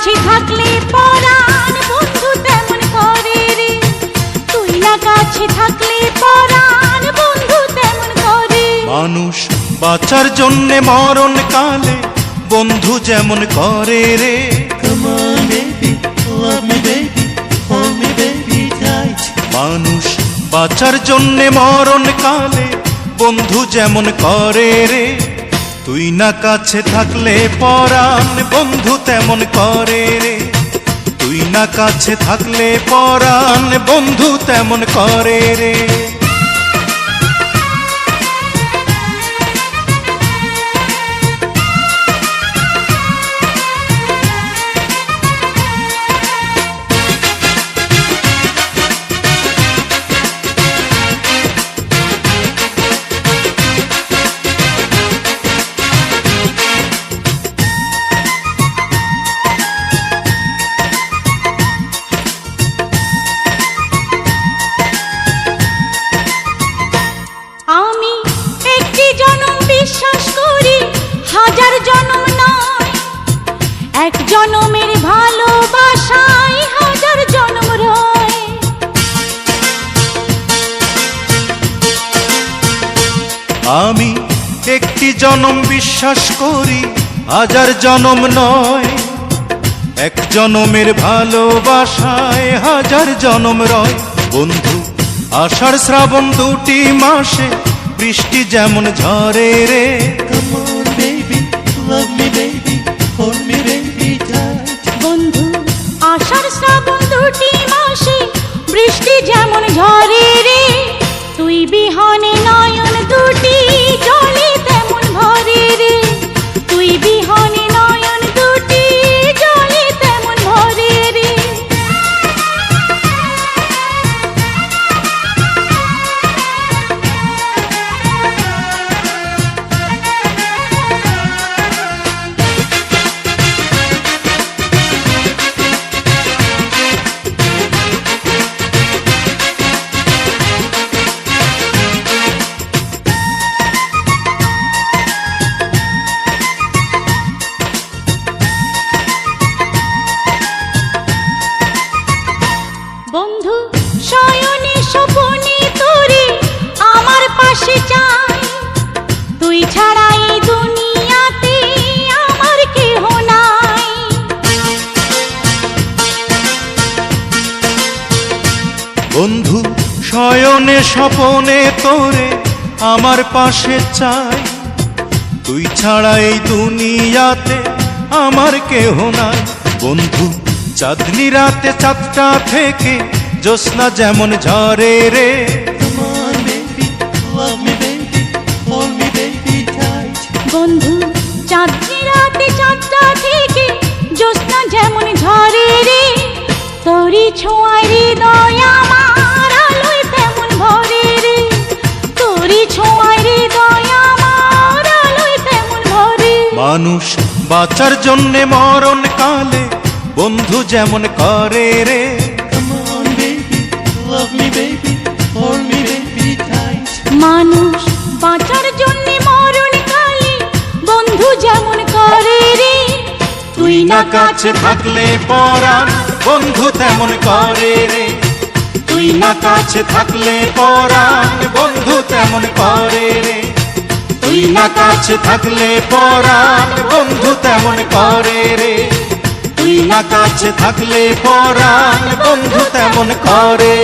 কাছে থাকলে পরাণ বন্ধু তেমন করে রে, তুই না কাছে থাকলে পরাণ বন্ধু তেমন করে। মানুষ বাঁচার জন্যে মরণ কালে বন্ধু যেমন করে রে। Come on baby, love me baby, hold me baby tight. মানুষ বাঁচার জন্যে মরণ কালে বন্ধু যেমন করে রে, তুই না কাছে থাকলে পরাণ বন্ধু তেমন করে রে। তুই না কাছে থাকলে পরাণ বন্ধু তেমন করে রে। আমি একটি জনম বিশ্বাস করি, হাজার জনম নয়, এক জনমের ভালোবাসায় হাজার জনম রয়। আমি একটি জনম বিশ্বাস করি, হাজার জনম নয়, এক জনমের ভালোবাসায় হাজার জনম রয়। বন্ধু আষাঢ় শ্রাবণ দুটি মাসে বৃষ্টি যেমন ঝরে রে। Come on baby, love me baby, hold me baby tight. বন্ধু আষাঢ় শ্রাবণ দুটি মাসে বৃষ্টি যেমন ঝরে রে, তুই বিহনে নয়ন দুটি জলে তেমন ভরে রে, তুই বিহনে নয়ন দুটি জলে তেমন ভরে রে। বন্ধু শয়নে স্বপনে তোরে আমার পাশে চাই, তুই ছাড়া এই দুনিয়াতে আমার কেহ নাই। বন্ধু শয়নে স্বপনে তোরে আমার পাশে চাই, তুই ছাড়া এই দুনিয়াতে আমার কেহ নাই। বন্ধু চাঁদনি রাতে চাঁদটা থেকে জ্যোৎস্না যেমন ঝরে রে। Come on baby, love me baby, hold me baby tight. বন্ধু চাঁদনি রাতে চাঁদটা থেকে জ্যোৎস্না যেমন ঝরে রে, তোরি ছোঁয়ায় হৃদয় আমার আলোয় তেমন ভরে রে, তোরি ছোঁয়ায় হৃদয় আমার আলোয় তেমন ভরে। মানুষ বাঁচার জন্যে মরণ কালে বন্ধু যেমন করে রে। Come on baby, love me baby, hold me baby tight. মানুষ বাঁচার জন্যে মরণ কালে বন্ধু যেমন করে রে, তুই না কাছে থাকলে পরাণ বন্ধু তেমন করে রে। তুই না কাছে থাকলে পরাণ বন্ধু তেমন করে রে। তুই না কাছে থাকলে পরাণ বন্ধু তেমন করে রে। তুই না কাছে থাকলে পরাণ বন্ধু তেমন করে।